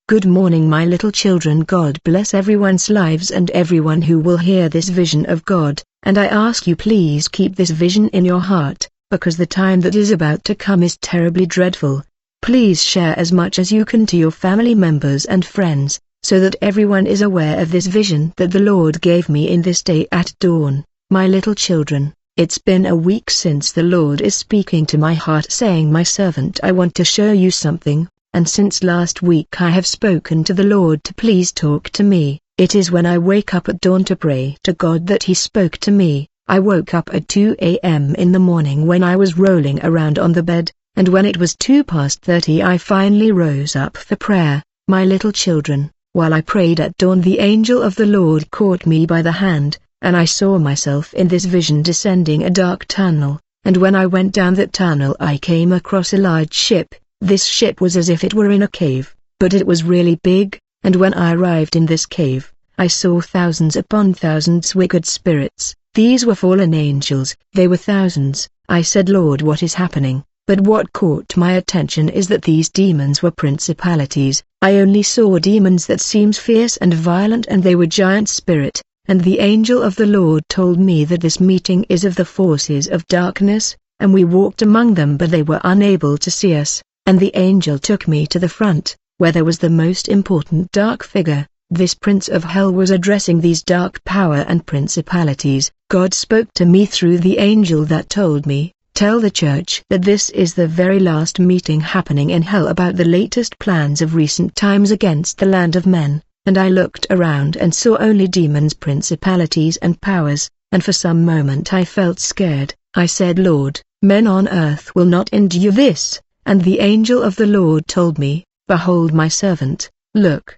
Good morning my little children. God bless everyone's lives and everyone who will hear this vision of God, and I ask you please keep this vision in your heart, because the time that is about to come is terribly dreadful. Please share as much as you can to your family members and friends, so that everyone is aware of this vision that the Lord gave me in this day at dawn. My little children, it's been a week since the Lord is speaking to my heart saying, my servant, I want to show you something. And since last week I have spoken to the Lord to please talk to me. It is when I wake up at dawn to pray to God that He spoke to me. I woke up at 2 a.m. in the morning when I was rolling around on the bed, and when it was 2:30 I finally rose up for prayer. My little children, while I prayed at dawn the angel of the Lord caught me by the hand, and I saw myself in this vision descending a dark tunnel, and when I went down that tunnel I came across a large ship. This ship was as if it were in a cave, but it was really big, and when I arrived in this cave, I saw thousands upon thousands wicked spirits. These were fallen angels, they were thousands. I said, Lord, what is happening? But what caught my attention is that these demons were principalities. I only saw demons that seemed fierce and violent, and they were giant spirit, and the angel of the Lord told me that this meeting is of the forces of darkness, and we walked among them but they were unable to see us. And the angel took me to the front, where there was the most important dark figure. This prince of hell was addressing these dark power and principalities. God spoke to me through the angel that told me, tell the church that this is the very last meeting happening in hell about the latest plans of recent times against the land of men. And I looked around and saw only demons, principalities and powers, and for some moment I felt scared. I said, Lord, men on earth will not endure this. And the angel of the Lord told me, behold my servant, look.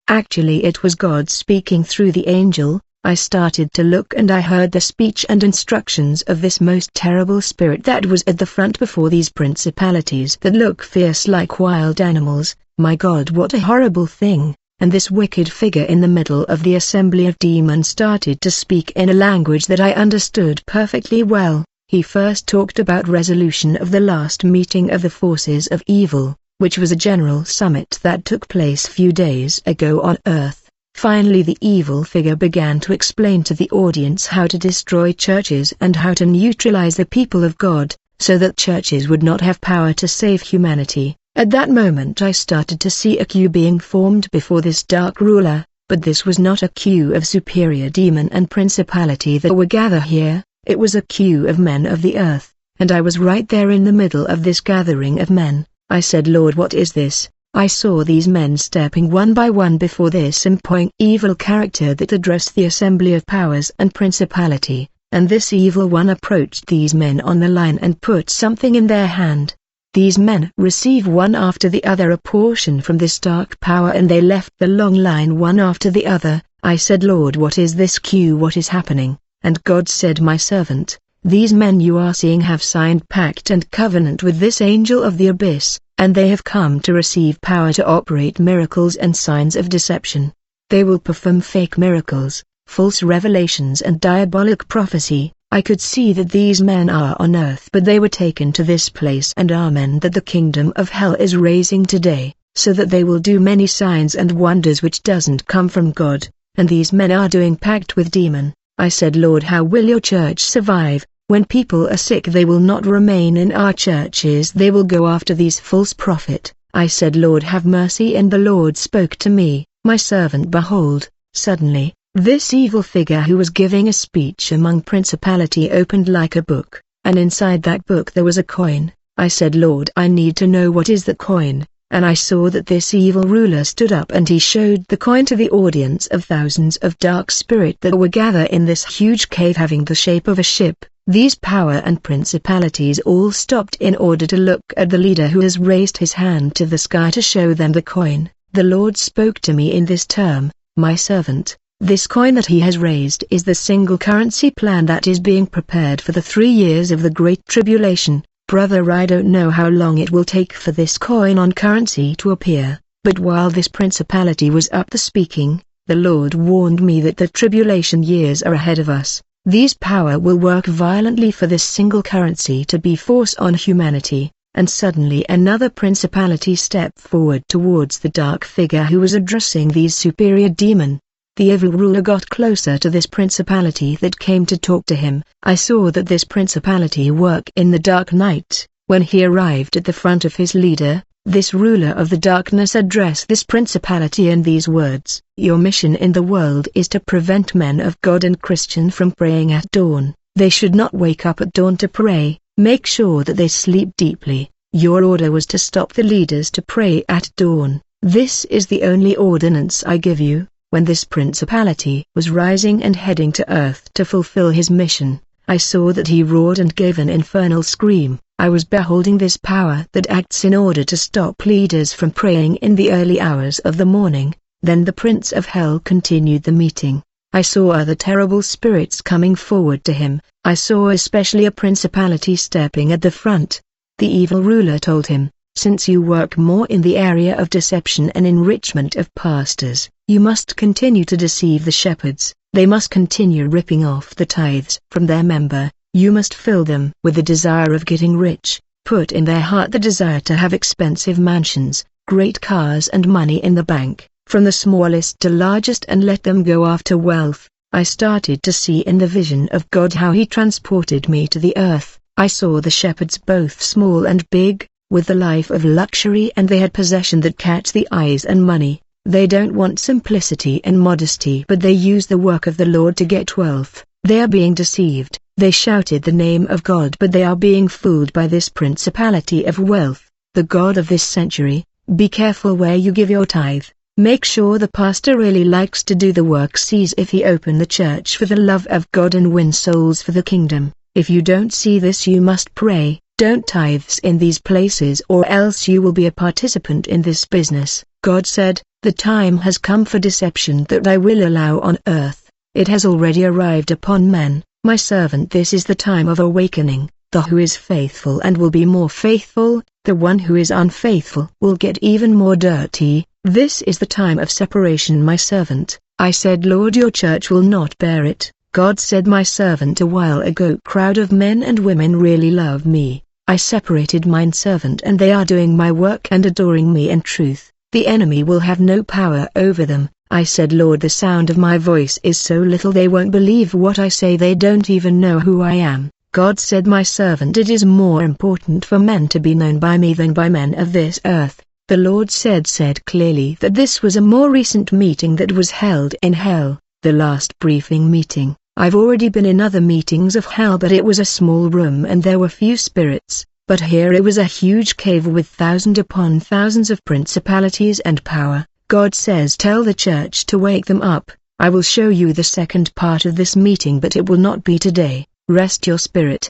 Actually it was God speaking through the angel. I started to look and I heard the speech and instructions of this most terrible spirit that was at the front before these principalities that look fierce like wild animals. My God, what a horrible thing! And this wicked figure in the middle of the assembly of demons started to speak in a language that I understood perfectly well. He first talked about resolution of the last meeting of the forces of evil, which was a general summit that took place few days ago on earth. Finally the evil figure began to explain to the audience how to destroy churches and how to neutralize the people of God, so that churches would not have power to save humanity. At that moment I started to see a queue being formed before this dark ruler, but this was not a queue of superior demon and principality that were gathered here. It was a queue of men of the earth, and I was right there in the middle of this gathering of men. I said, Lord, what is this? I saw these men stepping one by one before this imposing evil character that addressed the assembly of powers and principality, and this evil one approached these men on the line and put something in their hand. These men received one after the other a portion from this dark power, and they left the long line one after the other. I said, Lord, what is this queue? What is happening? And God said, my servant, these men you are seeing have signed pact and covenant with this angel of the abyss, and they have come to receive power to operate miracles and signs of deception. They will perform fake miracles, false revelations and diabolic prophecy. I could see that these men are on earth, but they were taken to this place and are men that the kingdom of hell is raising today, so that they will do many signs and wonders which doesn't come from God, and these men are doing pact with demon. I said, Lord, how will your church survive? When people are sick they will not remain in our churches, they will go after these false prophets. I said, Lord, have mercy, and the Lord spoke to me, my servant, behold, suddenly, this evil figure who was giving a speech among principality opened like a book, and inside that book there was a coin. I said, Lord, I need to know what is the coin. And I saw that this evil ruler stood up and he showed the coin to the audience of thousands of dark spirits that were gathered in this huge cave having the shape of a ship. These power and principalities all stopped in order to look at the leader who has raised his hand to the sky to show them the coin. The Lord spoke to me in this term, my servant, this coin that he has raised is the single currency plan that is being prepared for the 3 years of the Great Tribulation. Brother, I don't know how long it will take for this coin on currency to appear, but while this principality was up to speaking, the Lord warned me that the tribulation years are ahead of us. These power will work violently for this single currency to be force on humanity, and suddenly another principality stepped forward towards the dark figure who was addressing these superior demon. The evil ruler got closer to this principality that came to talk to him. I saw that this principality worked in the dark night. When he arrived at the front of his leader, this ruler of the darkness addressed this principality in these words: "Your mission in the world is to prevent men of God and Christian from praying at dawn. They should not wake up at dawn to pray. Make sure that they sleep deeply. Your order was to stop the leaders to pray at dawn. This is the only ordinance I give you." When this principality was rising and heading to earth to fulfill his mission, I saw that he roared and gave an infernal scream. I was beholding this power that acts in order to stop leaders from praying in the early hours of the morning. Then the Prince of Hell continued the meeting. I saw other terrible spirits coming forward to him. I saw especially a principality stepping at the front. The evil ruler told him, "Since you work more in the area of deception and enrichment of pastors, you must continue to deceive the shepherds. They must continue ripping off the tithes from their member. You must fill them with the desire of getting rich, put in their heart the desire to have expensive mansions, great cars and money in the bank, from the smallest to largest, and let them go after wealth." I started to see in the vision of God how he transported me to the earth. I saw the shepherds both small and big, with the life of luxury, and they had possession that catch the eyes and money. They don't want simplicity and modesty, but they use the work of the Lord to get wealth. They are being deceived. They shouted the name of God, but they are being fooled by this principality of wealth, the God of this century. Be careful where you give your tithe. Make sure the pastor really likes to do the work. Sees if he open the church for the love of God and win souls for the kingdom. If you don't see this, you must pray. Don't tithes in these places, or else you will be a participant in this business. God said, "The time has come for deception that I will allow on earth. It has already arrived upon men. My servant, this is the time of awakening. The who is faithful and will be more faithful, the one who is unfaithful will get even more dirty. This is the time of separation, my servant." I said, "Lord, your church will not bear it." God said, "My servant, a while ago crowd of men and women really love me. I separated mine servant and they are doing my work and adoring me in truth. The enemy will have no power over them." I said, "Lord, the sound of my voice is so little they won't believe what I say. They don't even know who I am." God said, "My servant, it is more important for men to be known by me than by men of this earth." The Lord said clearly that this was a more recent meeting that was held in hell, the last briefing meeting. I've already been in other meetings of hell, but it was a small room and there were few spirits, but here it was a huge cave with thousands upon thousands of principalities and power. God says, "Tell the church to wake them up." I will show you the second part of this meeting, but it will not be today. Rest your spirit.